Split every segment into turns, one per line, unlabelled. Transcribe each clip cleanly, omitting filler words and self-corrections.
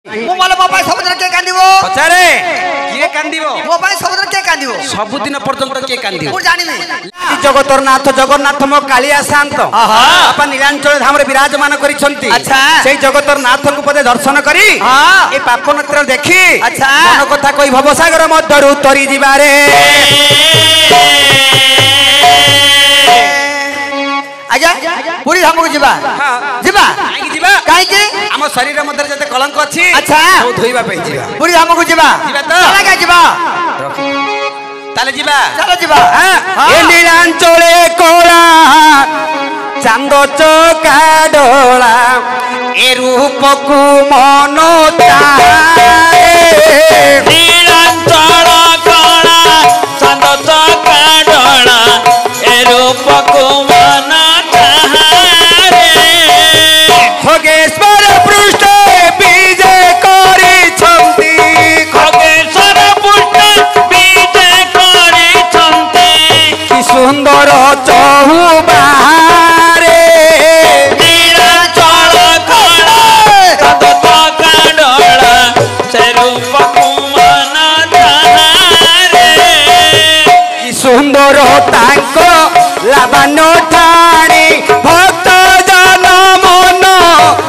मु माले मोबाइल सबुदिन के कांदिबो
पचारे किए कांदिबो
मोबाइल सबुदिन के कांदिबो
सबुदिन पर्यंत के कांदिबो
मु जानिबे
जगतर नाथ जगन्नाथ मो कालिया शांत आपा नीलांचल धाम रे विराजमान करिसंती
अच्छा
सेई जगतर नाथ को पदे दर्शन करी ए पाप नेत्र देखी
अच्छा
मन कथा कोई भवसागर मध्यरु तरी जिबारे
आज्ञा पूरी धाम को जिबा जिबा काई के
हम शरीर मध्य जते कलंक अछि
अच्छा
ओ धोइबा पे जिबा
पूरी धाम को जिबा
जिबा तो
चला जिबा
ताले जिबा
चलो जिबा
ए नीलांचले कोला चांद चौका डोला ए रूप को मनो चाहे
नीलांचल कोला चांद चौका डोला ए रूप को मनो चाहे
खगेश्वर पृष्ठ विजय करी छंती
खगेश्वर पृष्ठ विजय करी छंती
कि सुंदर चौबारे
नीलांचल कोला चांद चौका डोला से रूप को मनो चाहे
कि सुंदर तांको लाबान ठाणी भक्त जन मन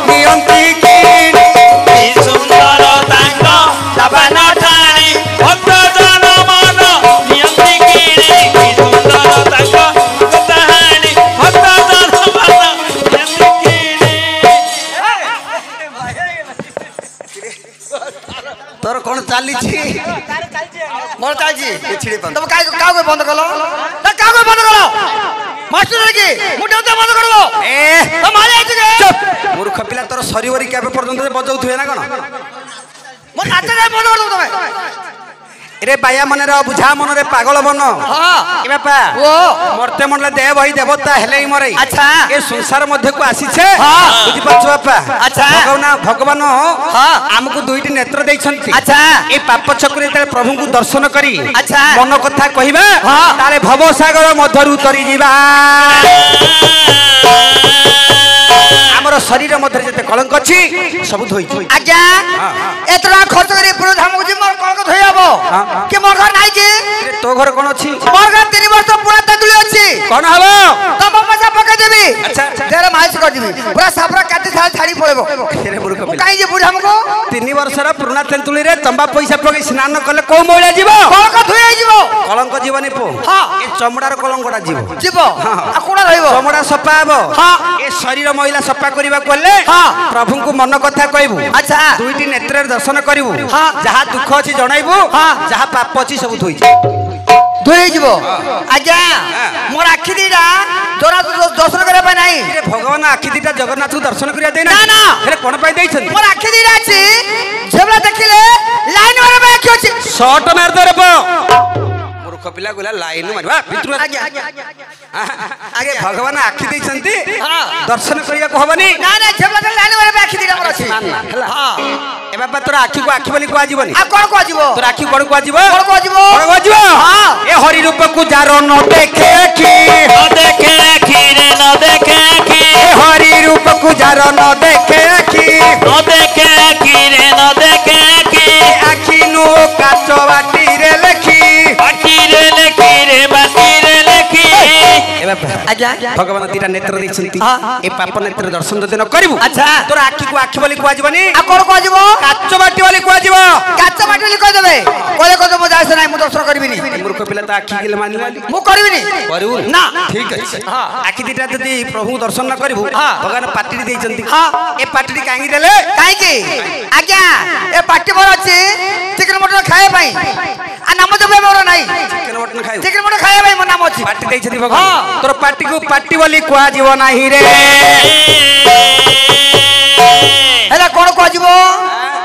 नियंती किणी
सुंदर तांग लाबान ठाणी भक्त जन मन नियंती किणी सुंदर तांग कहानी भक्त जन मन नियंती किणी
तोर कोन चाली छी
मोर चालजी
ए छिड़ी बंद
तब काय का को बंद कलो त का को बंद कलो मास्टर रे की मुटे तो बंद करलो
ए
तो मारे आइ के
चुप मूर्ख पिला तोर शरीवरी केबे पर्यंत बजाउथुए ना कोन
मो नाच रे बंद कर दो तमे
रे बाया मन रे बुझा मन रे पागल मन
हां
ए बापा
ओ
मरते मनले देव भई देवता हेले मरे
अच्छा
ए संसार मध्य को आसी छे
हां
बुझि पाछ बापा
अच्छा
भगवान
हां
हमको दुईटी नेत्र दैछंती
अच्छा
ए पाप चक्र ते प्रभु को दर्शन करी
अच्छा
मन कथा कहिबा
हां
ताले भवसागर मध्यरु तरी जीवा हमर शरीर मध्य जते कलंक अछि सब धोई
आज्ञा एतरा खर्च करी पूरा धाम को मोर कलक धोई आबो कि मोर घर नाइ की
तो घर कोन अछि
मोर घर 3 वर्ष पूरा तगुली अछि
कोन हबो
तब पैसा पका देबी
अच्छा
तेरे माइस कर देबी पूरा साफरा काटी साल छाड़ी पड़ेबो
रे मूर्ख पिला
काई जे पूरा हमको
3 वर्षर पुराना तेंतुली रे तंबा पैसा पके स्नान कले को मोइला जीवो
कलक धोई आइबो
कलंक जीवनी पो
हां
ए चमड़ार कलंकटा जीवो
जीवो आ कोना रहइबो
चमड़ा सफा हबो
हां
ए शरीर महिला सफा करबा कोले
हां
प्रभु को मन कथा कहबू
अच्छा
दुईटी नेत्र दर्शन करबू
हां
जहा दुख अछि जणाइबू
हां
जहा पाप अछि सब धोई
धोई जीवो आज्ञा मोर आखि दीडा जोरा दर्शन करे पा नाही
रे भगवान आखि दीटा जगन्नाथ को दर्शन करिया देना
ना ना
रे कोन पाई दैछन
मोर आखि दीडा अछि जेबला देखिले लाइन मारे बा आखि अछि
शॉट मार दे रे पो मूर्ख पिला गुला लाइन मारबा भितरु
आज्ञा
आगे भगवान आखि दैछंती
हां
दर्शन करिया को हबनी
ना ना जेबला लाइन मारे बा आखि दीडा मोर अछि हां
ए बाबा तोरा आखि को आखि बोली को आजीवनी
आ कोन को आजीवो
तोरा आखि कोन को आजीवो
कोन को आजीवो
कोन को आजीवो
हां
ए हरि रूप को जारो न देखे आखि
न देखे आखि रे न देखे आखि
ए हरि रूप को जारो न देखे आखि
न देखे आखि रे न देखे आखि
आखि नु काच बाटी रे लेखी
बाटी रे लेखी रे बाटी रे लेखी
ए बाबा
आज्ञा
भगवान तीटा नेत्र दैछंती
हां
ए पाप नेत्र दर्शन जदि न करिवु
अच्छा
तोरा आखि को आखि बोली को आजीवनी
आ कोन को आजीवो
काच बाटी बोली को आजीवो
काच बाटी लिखो देबे कोले को तो मो जायस नाही मु दर्शन करबिनी
मूर्ख पिला त आखि गेल मानिलाली
मु करबिनी
करिवु
ना
ठीक अछि आखि तीटा जदि प्रभु दर्शन न करिवु भगवान पाटी दैछंती
हां
ए पाटी कांगी देले
काई की आज्ञा ए पाटी मोर अछि चिकन मटन खाए पई आ नाम देबे मोर नाही
चिकन मटन खाइबु
चिकन मटन खाए पई मोर नाम अछि
पाटी दैछंती भगवान तोर पाटी को पाटी बोली को आजीव नाही रे
हेला कोन को आजीवो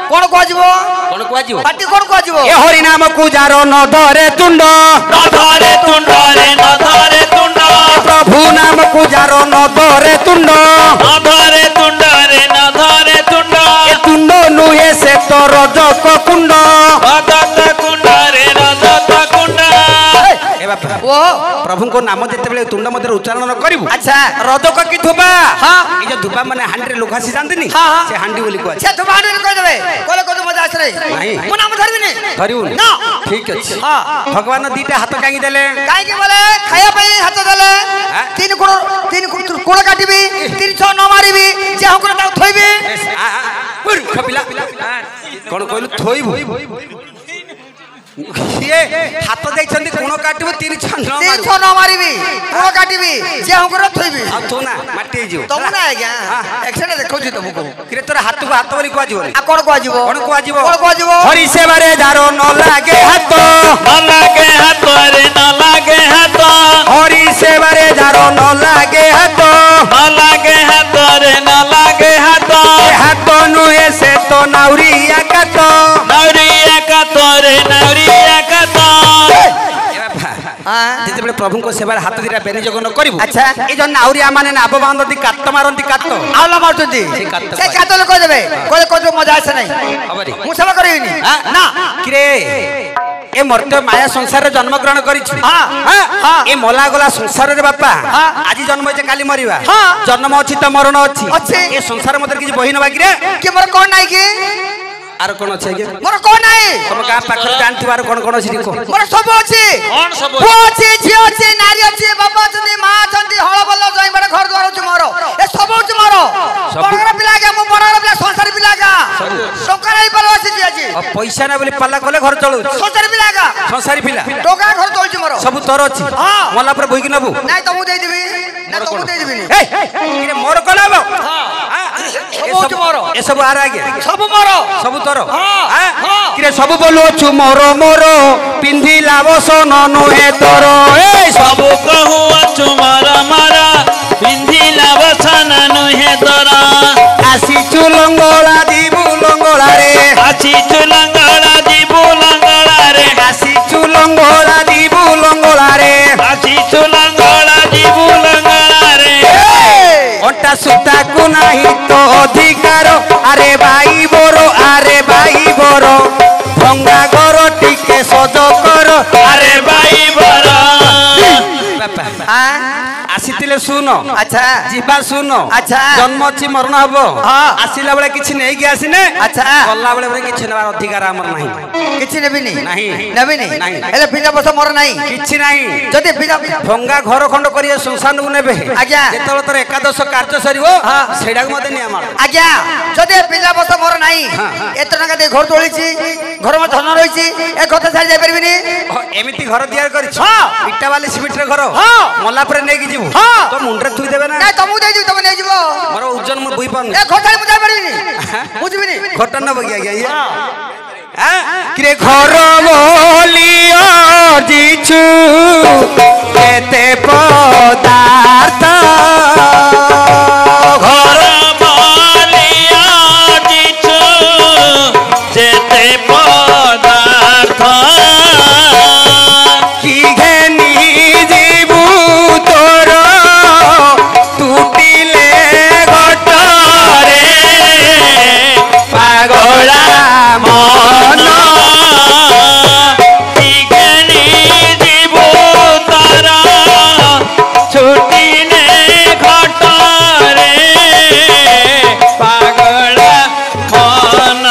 कोन को आजीवो
कोन को आजीव
पाटी कोन को आजीवो
ए हरि नाम को जारो न धरे तुंड
न धरे तुंड रे न धरे तुंड
प्रभु नाम को जारो न धरे तुंड
न धरे तुंड रे न धरे तुंड
ए तुंड नुहे से तो रजक कुंड
रजत कुंड रे रजत कुंड
ए बापा
ओ
प्रभु को नाम जेते बेले तुंड मध्य उच्चारण न करिवु
अच्छा
रजक की धुबा
हां
ए जो धुबा माने हांडी रे लोखासी जानतनी
हां
से हांडी बोली को
से धुबा हांडी कह देबे कोले को रे
नहीं।
मु नाम धरबिनी
धरिबुनी
ना
ठीक अछि
हां
भगवान दीटा हाथ काई देले
काई के बोले खाया पई हाथ देले तीन कोड़ काटिबी 300 न मारिबी जे हुकुर ता थोइबी
खपिला कोन कहलु थोइबु ये हाथ देइछन्ती कोन काटिबो 300
न मारिबी कोड़ काटिबी जे हुकुर थोइबी
आ तो ना माटी जियो
तमु ना आज्ञा एक्शन देखौ छी तुमको
किरे तोर हाथ को हाथ बोली कुआ जिवो
आ कोन कुआ जिवो
हरि सेवारे जारो न लागे हाथ
रे न लागे हाथ
हरि सेवारे जारो न लागे हाथ
रे न लागे हाथ
हाथ नुहे से तो नाउरिया काट
नौरिया का तोरे नौरिया का तो
हां
जेते बेले प्रभु को सेवार हाथ दिरा बेनी जगन करिवु
अच्छा
ए जन नाउरिया माने नाब बांधती काट मारंती काट
आवला मारचंती से कात लोक देबे कोइ मजा आसे नै
हबरी
मु सेवा करिबिनी ना
किरे ए मर्त्य माया संसार रे जन्म ग्रहण करिछु
हां
ए मला गला संसार रे बापा
हाँ।
आज जन्म होइते काली मरिबा
हाँ।
जन्म अछि त मरण अछि
अछि।
ए संसार मते किछ बहि नबा किरे
के मोर कोन नाइ के
आर कोन अछि के
मोर कोन नाइ
हम गा पाखर जानथिबार कोन अछि को
मोर सब अछि
कौन सब
पुओ अछि झियो अछि नारी अछि बाबा अछि मा अछि हळ बल्ल जई बडे घर द्वार अछि मोर ए सब अछि मोर बडर पिला के मु बडर पिला संसार पिला का टोकर आई पर अछि अछि
अब पैसा ना बोली पल्ला कोले घर चलउ
संसार पिला का
संसारी पिला
टोका घर तोलछि मोर
सब तोर अछि
हाँ।
मला पर बहिक नबु
नाइ त मु देइ दिबी ना त मु देइ दिबी
ए किरे मोर कोन आबो
सब अछि मोर
ए सब आर आ गया
सब मोर
सब तोर
हाँ। हाँ।
किरे सब बोलो छु मोरो मोरो पिंधी लावस ननु हे तोर ए
सब कहू अचु मारा मारा पिंधी लावसन नुहे तोरा
आसी चुलंगोला दीबु लंगोला रे
आची चुलंगड़ा जीबू लंगड़ा रे
आसी चुलंगोला दीबु लंगोला रे
आची चुलंगड़ा जीबू लंगड़ा रे
ओटा सुता को नाही तो अधिकार अरे भाई बोरो भंगा घर टिके सज कर
अरे भाई बरा
हां
आसीतिले सुन
अच्छा
जीवा सुन
अच्छा।
जन्म अछि मरण हबो
हाँ।
आसिला बेले किछि नै कि आसिने
अच्छा।
गल्ला बेले किछि नबार अधिकार हमर नाही
किछि नेबिनी
नाही।
नेबिनी
नाही।
एले बिना बस मोर नाही
किछि नाही
जदि बिना
भंगा घर खंड करिए संसार नु नेबे
आज्ञा।
जेतल तोर एकादश कार्य सरिबो
हाँ।
सेडा मते नि हमर
आज्ञा जदि बिना बस मोर नाही एत टका दे घर तोलिछि घर में धन रहिछि ए कथा सारी जाय परबिनी
एमिति घर तयार करिछ
हाँ।
इटा वाली सिमेंट रे घर
हाँ।
मला पर नै कि जीवु
हाँ।
तो मुंडरे थुई देबे ना
ना तमु दे दिउ तम नै जिवो
मोर ओजन मु बुई पानी
ए कथा मु जाय परबिनी बुझबिनी
घटन न बगिया गया ये हां किरे घर बोलियो जीछु केते पदार्थ
घर बालिया जीछु जेते पदार्थ
की घेनी जीवु तोर टूटिले घटरे पागला मन
टिकनी जीबू तारा छुट्टी ने घटरे पागला मन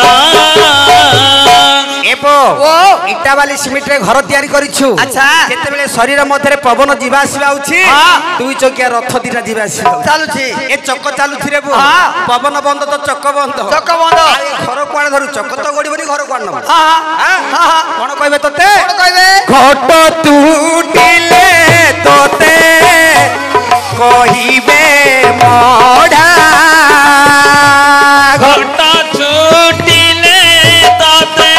एबो
ओ
इटा वाली सिमेंट रे घर तयारी करिछु
अच्छा।
केते बेले शरीर मध्यरे पवन जीवा आसीबा उछि
हाँ।
दुई चकिया रथ दिना जीवा आसीबा
चालुछि
ए चक्क चालुछि रे बो
हाँ।
पवन बंद तो चक्क बंद
चक्क बंद।
आ ए घर कुआडे धरु चक्क तो गड़िबनी घर कुआडे नब
हां
हां
हां
कोन कहबे तते
कोन कहबे
घट टूटिले तते कहिबे मोढा
घटा छुटिले ताते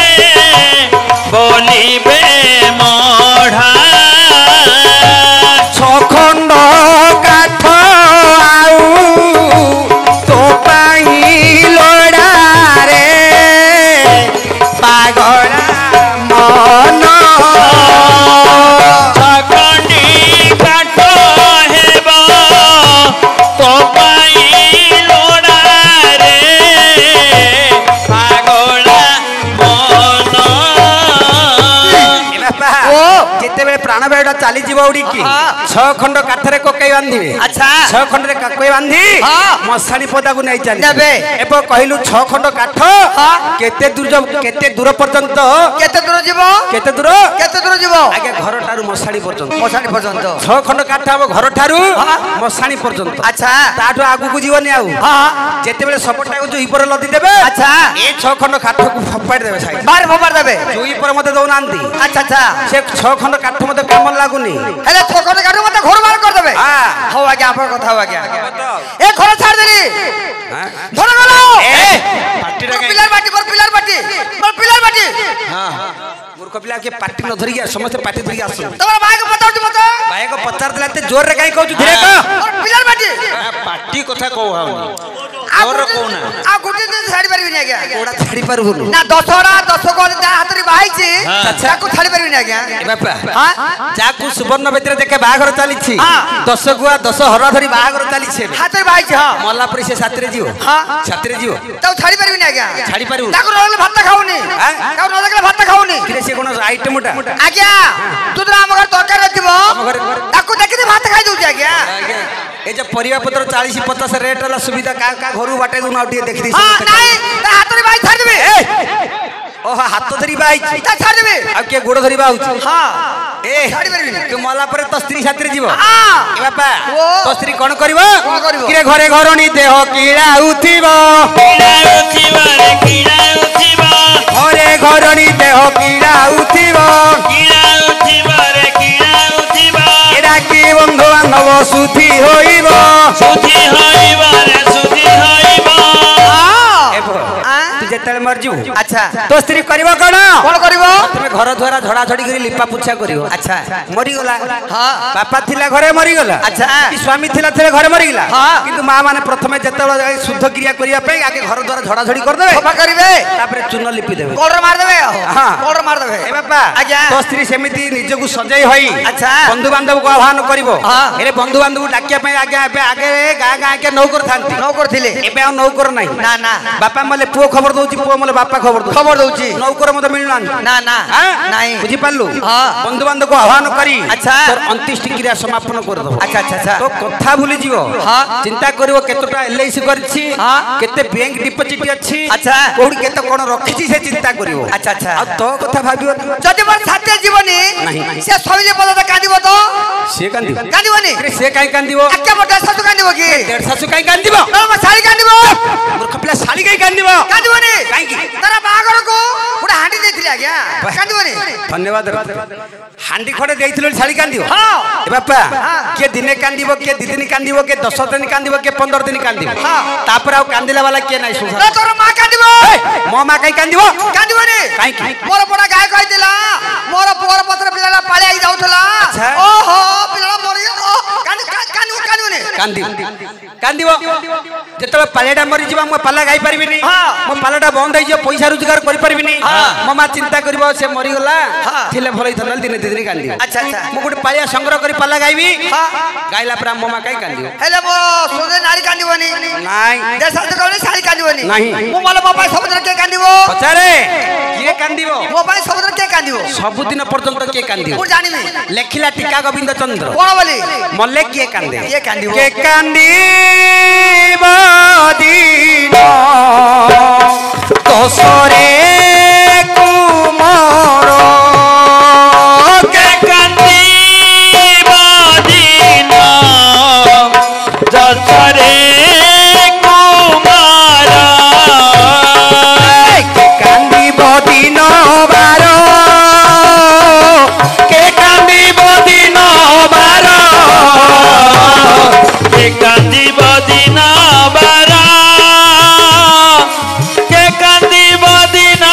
बोलिबे मोढ़ा
छखंड काठ आउ तो पाई लोड़ा रे पागला मन ଯେତେବେଳେ ପ୍ରାଣବାୟୁଟା ଚାଲିଯିବ ଉଡ଼ିକି 6 ଖଣ୍ଡ କାଠରେ କୋକେଇ ବାନ୍ଧିବେ।
ଆଚ୍ଛା
6 ଖଣ୍ଡରେ କୋକେଇ ବାନ୍ଧି ମଶାଣି ପଦାକୁ ନେଇ ଚାଲିବେ। ଏବେ କହିଲୁ 6 ଖଣ୍ଡ କାଠ କେତେ ଦୂର ପର୍ଯ୍ୟନ୍ତ
କେତେ ଦୂର ଯିବ?
କେତେ ଦୂର
ଯିବ?
ଆଜ୍ଞା ଘରଠାରୁ ମଶାଣି ପର୍ଯ୍ୟନ୍ତ।
6
ଖଣ୍ଡ କାଠ ହବ ଘରଠାରୁ ମଶାଣି ପର୍ଯ୍ୟନ୍ତ।
ଆଚ୍ଛା
ତାଠୁ ଆଗକୁ ଯିବନି ଆଉ। ଯେତେବେଳେ ସପଟାକୁ ଜୁଇ ପରେ ଲଦି ଦେବେ।
ଆଚ୍ଛା
ଏ 6 ଖଣ୍ଡ କାଠକୁ ଫୋପାଡ଼ି ଦେବେ ସାଇଡ୍।
ବାହାରେ ଫୋପାଡ଼ି ଦେବେ।
ଜୁଇ ପରେ ମତେ ଦଉନାହାନ୍ତି।
ଆଚ୍ଛା
ସେ 6 ଖଣ୍ଡ କାଠ ମତେ କାମ ଲାଗୁନି।
ହେଲେ 6 ଖଣ୍ଡ କାଠ ମତେ ଘର ବାହାର କରିଦେବେ। ହଉ ଆଜ୍ଞା ଆପଣ କଥା ହଉ ଆଜ୍ଞା। ଏ ଘର ଛାଡ଼ିଦେଲି ଧର ଗଲ ପିଲାର ବାଟି
ମୂର୍ଖ ପିଲା କିଏ ପାଟି ନ ଧରିକି ସମସ୍ତେ ପାଟି ଧରିକି ଆସନ୍ତି।
ତମର ଭାଇକୁ ପଚାରୁଛୁ ମତେ?
ଭାଇକୁ ପଚାରୁଥିଲା ଏତେ ଜୋରରେ କାଇଁ କହୁଛୁ? ଧୀରେ କହ।
ପିଲାର ବାଟି
ପାଟି କଥା କହୁ ହଉନି। ଜୋର କହୁନା।
ଆଉ ଗୋଟେ ଦିନ ଛାଡ଼ି ପାରିବିନି ଆଜ୍ଞା।
କୋଉଟା ଛାଡ଼ି ପାରିବୁନି
ନା 10 କୋଟି ଯାହା ହାତରେ ବାହାଇଛି ତାକୁ ଛାଡ଼ି ପାରିବିନି ଆଜ୍ଞା।
ବାପା ଯାହାକୁ ସୁବର୍ଣ୍ଣ ବେତରେ ଦେଖେ ବାହାଘର ଚାଲିଛି 10 ଗୁଆ 10 ହରା ଧରି ବାହାଘର ଚାଲିଛି
ହାତରେ ବାହାଇଛି।
ମଲା ପରେ ସେ ସାଥିରେ ଯିବ।
ତାକୁ ଛାଡ଼ି ପାରିବିନି ଆଜ୍ଞା।
ଛାଡ଼ି ପାରିବୁ?
ତାକୁ ନହେଲେ ଭାତ ଖାଉନି। ତାକୁ ନ ଦେଖିଲେ ଭାତ ଖାଉନି।
ସେ କଣ ଆଇଟମଟା?
ଆଜ୍ଞା ତୁ ତ ଆମ ଘରେ ତରକାରୀ ଥିବ ତାକୁ ଦେଖିକି ଭାତ ଖାଇ ଦଉଛି ଆଜ୍ଞା।
এই যে পরিবা পত্র 40-50 রেট হলা সুবিধা কা ঘরু বাটে দু নাও টিকে দেখি দিছ।
নাই তা হাতরে বাই ছাড় দিবি।
ওহো হাত ধরি বাই
তা ছাড় দিবি।
আর কে গোড় ধরি বাউছ?
হ্যাঁ
এ
ছাড়ি পারবি না।
তু মলা পরে তো স্ত্রী সাথে জীব।
হ্যাঁ
এ বাপা তো স্ত্রী কোন করিব?
করিব
কিরে ঘরে ঘরণী দেহ কিড়া উঠিব। ঘরে ঘরণী দেহ কিড়া উঠিব। এরা কি বন্ধু বান্ধব সুধি হইব। যেতেলে মরজিবু
আচ্ছা
তো স্ত্রী করিব কোন
কোন করিব?
তুমি ঘর দ্বারা ঝড়া ঝড়ি করে লিপা পুছা করিব।
আচ্ছা
মরি গলা।
হ্যাঁ
বাপা থিলা ঘরে মরি গলা।
আচ্ছা
কি স্বামী থিলা থিলা ঘরে মরি গলা।
হ্যাঁ
কিন্তু মা মানে প্রথমে যেতেলে শুদ্ধ ক্রিয়া করিয়া পাই আগে ঘর দ্বারা ঝড়া ঝড়ি করে দেবে।
সফা করিবে
তারপরে চূর্ণ লিপি দেবে।
কোড় মার দেবে।
হ্যাঁ
কোড় মার দেবে।
এ বাপা
আজ্ঞা
তো স্ত্রী সেমিতি নিজକୁ সজাই হই
আচ্ছা
বন্ধু বান্ধবକୁ আহ্বান করিব।
হ্যাঁ
এরে বন্ধু বান্ধবକୁ ডাকিয়া পাই আগে আগে গাঁ গাঁ কে নৌকর থাନ୍ତି।
নৌকর থিলে
এবে আর নৌকর নাই।
না না
বাপা মলে পুଅ খবর দউছি পুଅ মলে বাপা খবর দউছি।
খবর দউছি
নৌকর মতে মিলুনান।
না না নাই
বুঝি পারলু?
হ্যাঁ
বন্ধু বান্ধবକୁ আহ্বান করি
আচ্ছা
তোর অন্ত্যেষ্টি ক্রিয়া সমাপন করে দেব।
আচ্ছা আচ্ছা আচ্ছা
তো কথা ভুলিଯିବ।
হ্যাঁ
চিন্তা করিব কেতটা এলআইসি করছি
হ্যাঁ
কেতে ব্যাংক ডিপোজিট আছে
আচ্ছা
কোড়ি কেতে কোন রখিছি সে চিন্তা করিব।
আচ্ছা আচ্ছা
আর তো কথা ভাবিব
যদি মোর সাথে জীবনী সে সবিলে পদতে কাঁদিব তো
সে কান্দিব
কাঁদিবনি
সে কাই কান্দিব?
একে মোটা শাশু কাঁদিব কি?
দেড় শাশু কাই কান্দিব?
মো শাড়ি কাঁদিব।
মূর্খ পিলা শাড়ি কাই কান্দিব?
কাঁদিবনি
কাইকি
তারা বাহাগর কো গোটা হাঁডি দেইছিলি আজ্ঞা কাঁদিবনি।
ধন্যবাদ। হাঁডি খড়ে দেইছিল শাড়ি কান্দিব?
হ্যাঁ
এ বাপা কে দিনে কান্দিব কে 2 দিন কান্দিব কে 10 দিন কান্দিব কে 15 দিন কান্দিব। তারপরে আর কান্দিলা वाला কে নাই সংসার।
তোর মা কাঁদিব।
মো মা কাই কান্দিব?
কাঁদিবনি
কাইকি
মোর পড়া গায় কইতিলা মোর পুଅର ପତ୍ର ପିଲାଟା ପାଳି ଆଇ ଯାଉଥିଲା। ଓହୋ ପିଲାଟା ମରି କାନ୍ଦିବନି
କାନ୍ଦିବ। ଯେତେବେଳେ ପାଲିଟା ମରିଯିବ ମୁଁ ପାଲା ଗାଇ ପାରିବିନି। ମୋ ପାଲାଟା ବନ୍ଦ ହେଇଯିବ ପଇସା ରୋଜଗାର କରିପାରିବିନି। ମୋ ମା ଚିନ୍ତା କରିବ ସେ ମରିଗଲା ଥିଲେ ଭଲ ହେଇଥାନ୍ତା ଦିନେ ଦି ଦିନ କାନ୍ଦିବ।
ଆଚ୍ଛା ଆଚ୍ଛା
ମୁଁ ଗୋଟେ ପାଳିଆ ସଂଗ୍ରହ କରି ପାଲା ଗାଇବି। ଗାଇଲା ପରେ ମୋ ମା କାଇଁ କାନ୍ଦିବ?
ହେଲେ ମୋ ସୁନ୍ଦର ନାରୀ କାନ୍ଦିବନି।
ନାଇଁ
ଦେଶାନ୍ତ କବଳି ଶାଳୀ କାନ୍ଦିବନି।
ନାହିଁ
ମୁଁ ମଲେ ମୋ ପାଇଁ ସବୁଦିନ କିଏ କାନ୍ଦିବ?
ପଚାରେ କିଏ କାନ୍ଦିବ?
ମୋ ପାଇଁ ସବୁଦିନ କିଏ କାନ୍ଦିବ?
ସବୁଦିନ ପର୍ଯ୍ୟନ୍ତ କିଏ କାନ୍ଦିବ?
ମୁଁ ଜାଣିବି।
ଲେଖିଲା ଟୀକା ଗୋବିନ୍ଦ ଚନ୍ଦ୍ର
କଣ ବୋଲି?
ମଲେ କିଏ କାନ୍ଦେ?
କିଏ କାନ୍ଦିବ?
କିଏ କାନ୍ଦିବ ଦିନ ଦୋଷରେ କୁମର
কে কান্দিব দিন যশরে কুমার
কান্দিব দিন বার কে কান্দিব দিন বার
কে কান্দিব দিন বার কে কান্দিব দিন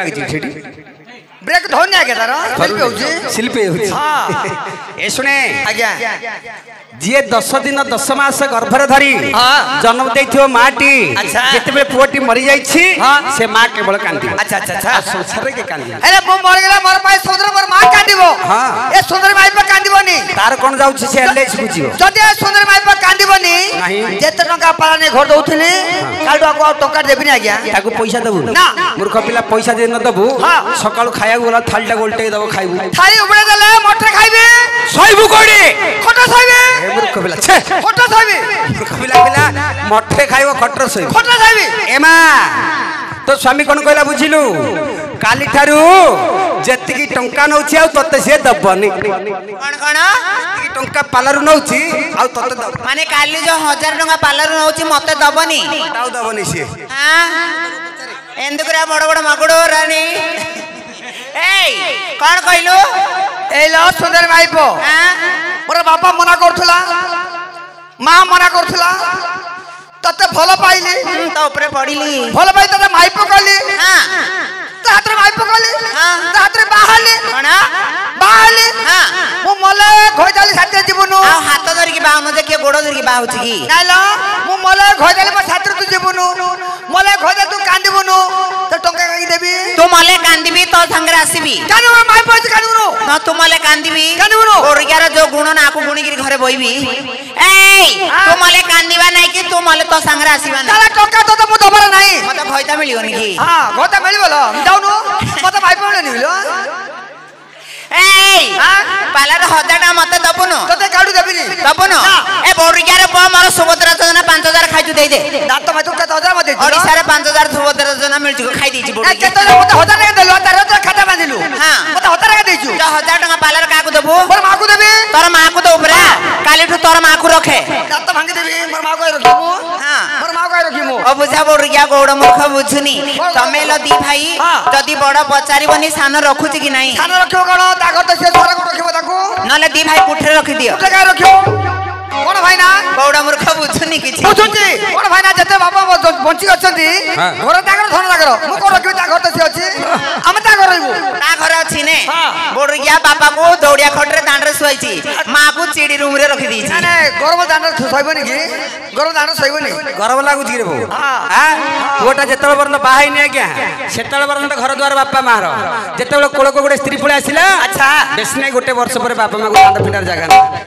ଲାଗିଛି ସେଠି
ବ୍ରେକ୍ ଧରୁନି ଆଜ୍ଞା ତାର
ଶିଳ୍ପ ହେଉଛି ଏ ଶୁଣେ
ଆଜ୍ଞା
ଯିଏ 10 ଦିନ 10 ମାସ ଗର୍ଭରେ ଧରି ଜନ୍ମ ଦେଇଥିବ ମାଟି ଯେତେବେଳେ ପୁଅଟି ମରି ଯାଇଛି ସେ ମା କେବଳ କାନ୍ଦିବ
ଆଚ୍ଛା ଆଚ୍ଛା ଆଚ୍ଛା
ସଂସାରରେ କେ କାନ୍ଦିବ
ଆରେ ମୁଁ ମରିଗଲା ମୋର ପାଇଁ ସୁନ୍ଦର ମୋର ମା କାନ୍ଦିବ ଏ ସୁନ୍ଦର ମାଇ ପା କାନ୍ଦିବନି
ତାର କଣ ଯାଉଛି ସେ ଏଲଆଇସି ବୁଝିବ
ଯଦି ଏ ସୁନ୍ଦର ମାଇ ପା କାନ୍ଦିବନି ଯେତେ ଟଙ୍କା ପାଳାନେ ଘର ଦଉଥିଲି କାଲୁ ଆଉ ଟଙ୍କା ଦେବିନି ଆଜ୍ଞା
ତାକୁ ପଇସା ଦେବୁ
ନା
ମୂର୍ଖ ପିଲା ପଇସା ଦେଇ ନ ଦେବୁ ସକାଳୁ ଖାଇବାକୁ ଗଲା ଥାଳିଟା ଗୋଲଟେଇ ଦେବ ଖାଇବୁ
ଥାଳି ଉବଳେ ଦେଲେ ମଟରେ ଖାଇବେ
ଶୋଇବୁ କୋଉଠି
ଖଟ ଖାଇବେ
ମୂର୍ଖ ପିଲା ଛେ
ଖଟ ଖାଇବେ
ମୂର୍ଖ ପିଲା ମଠରେ ଖାଇବ ଖଟରେ ଶୋଇବ
ଖଟ ଖାଇବେ
ଏମା ତୋ ସ୍ୱାମୀ କଣ କହିଲା ବୁଝିଲୁ କାଲି ଠାରୁ ଯେତିକି ଟଙ୍କା ନଉଛି ଆଉ ତତେ ସିଏ ଦବନି
କଣ କଣ
ଯେତିକି ଟଙ୍କା ପାଲାରୁ ନଉଛି ଆଉ ତତେ ଦବ
ମାନେ କାଲି ଯୋଉ 1000 ଟଙ୍କା ପାର୍ଲର ନଉଛି ମତେ ଦବନି
ଆଉ ଦବନି ସିଏ
ఎందుకురా ବଡ ବଡ ମାଗୁଡ ରାଣୀ ଏଇ କଣ କହିଲୁ
ଏଇ ଲ ସୁନ୍ଦର ମାଇପ ମୋର ବାପା ମନା କରୁଥିଲା ମା ମନା କରୁଥିଲା ତତେ ଭଲ ପାଇଲି
ତା ଉପରେ ପଡିଲି
ଭଲ ପାଇ ତତେ ମାଇପ କଲି ତା ହାତରେ ମାଇପ କଲି ତା ହାତରେ ବାହାଲି
କଣ
ବାହାଲି ମୁଁ ମଲେ ଘୋଇଦାଲି ସାଥିରେ ଯିବୁନୁ
ଆଉ ହାତ ଧରିକି ବାହୁନ ଯେ କିଏ ଗୋଡ ଧରିକି ବାହୁଛି କି
ନାଇଲ ମୁଁ ମଲେ ଘୋଇଦାଲି ମୋ ସାଥିରେ ତୁ ଯିବୁନୁ ମଲେ ଘୋଇଦା ତୁ କାନ୍ଦିବୁନୁ ତ ଟଙ୍କା କାଇଁ ଦେବି
ତୁ ମଲେ କାନ୍ଦିବି ତୋ ସାଙ୍ଗରେ ଆସିବି
କାନ୍ଦିବୁ ମାଇପ ଅଛି କାନ୍ଦିବୁନୁ
ହଁ ତୁ ମଲେ କାନ୍ଦିବି
କାନ୍ଦିବୁନୁ
ଓରିଗାର ଯୋଉ ଗୁଣ ନାକୁ ଗୁଣିକିରି ଘରେ ବଇବି ଏଇ ତୁ ମଲେ କାନ୍ଦିବା ନାଇଁ କି ତୁ ମଲେ ତୋ ସାଙ୍ଗରେ ଆସିବା ନାଇଁ
ତାହେଲେ ଟଙ୍କା ତ ମୁଁ ଦବାର ନାହିଁ
ମତେ ଭଇତା ମିଳିବନି କି
ଘୋଇଦା ମିଳିବ ଯାଉନୁ ମତେ ମାଇପ ମିଳୁନି ବିଲ
ଏଇ ପାଲାର 1000 ଟଙ୍କା ମତେ ଦବୁନୁ
ତତେ କାଢୁ ଦେବିନି
ଦବୁନୁ ଏ ବୋରିଗାର ପ ମୋର ସୁଭଦ୍ରା ଯୋଜନା 5000 ଖାଇଛୁ ଦେଇ ଦେ
ଦାନ୍ତ ମାଇතු କେତେ ହଜାର ମତେ
ଓଡିଶାରେ 5000 ସୁଭଦ୍ରା ଯୋଜନା ମିଳୁଛି ଖାଇ ଦେଇଛି ବୋରି
କେତେ ମତେ 1000 ଟଙ୍କା ଦେଲୁ ତାର ଖାତା ବାନ୍ଧିଲୁ ମତେ 1000 ଟଙ୍କା ଦେଇଛୁ
1000 ଟଙ୍କା ପାଲାର କାକୁ ଦେବୁ
ମୋର ମାକୁ ଦେବି
ତୋର ମାକୁ ଦବୁ ପରା କାଲିଠୁ ତୋର ମାକୁ ରଖେ
ଦାନ୍ତ ଭାଙ୍ଗି ଦେବି ମୋର ମାକୁ ରଖିବୁ ମୋର ମାକୁ ରଖିବୁ
ଓ ବୁଝା ବୋରିଗା ଗୌଡ଼ ମୂର୍ଖ ବୁଝୁନି ତମେ ଲ ଦି ଭାଇ ଯଦି ବଡ ପଚାରିବନି ସାନ ରଖୁଛି କି ନାହିଁ
ସାନ ରଖିବ କଣ ତା ଘର ତ ସେ ଘରକୁ ରଖିବ ତାକୁ
ନହେଲେ ଦି ଭାଇ କୁଠରେ ରଖିଦିଅ
କୁଠରେ କାଇଁ ରଖିବ কোন ভাই না
বৌড়া মূর্খ বুঝুনি কিছু
বুঝুছি কোন ভাই না যেতে বাবা বঞ্চি অছন্তি ঘর তাগর ধন তাগর মু কোন রখিবি তা ঘর তো সে আছে আমি তা ঘর রইবু
তা ঘর আছে নে বড়িয়া বাবা কো দৌড়িয়া খটরে দাঁড়রে শুয়াইছি মা কো চিড়ি রুম রে রখি দিয়েছি
মানে গরম দাঁড়রে শুইবনি কি গরম দাঁড়রে শুইবনি
গরম লাগুছি রে বউ হ্যাঁ পুଅଟା ଯେତେବେଳେ ପର୍ଯ୍ୟନ୍ତ ବାହା ହେଇନି ଆଜ୍ଞା ସେତେବେଳେ ପର୍ଯ୍ୟନ୍ତ ଘର ଦ୍ୱାର ବାପା ମାର ଯେତେବେଳେ କୋଳକୁ ଗୋଟେ ସ୍ତ୍ରୀ ପଳେଇ ଆସିଲା ଆଚ୍ଛା ବେଶୀ ନାହିଁ ଗୋଟେ ବର୍ଷ ପରେ ବାପା ମାକୁ ଦାଣ୍ଡ ପିଣ୍ଡାର ଜାଗା ନାହିଁ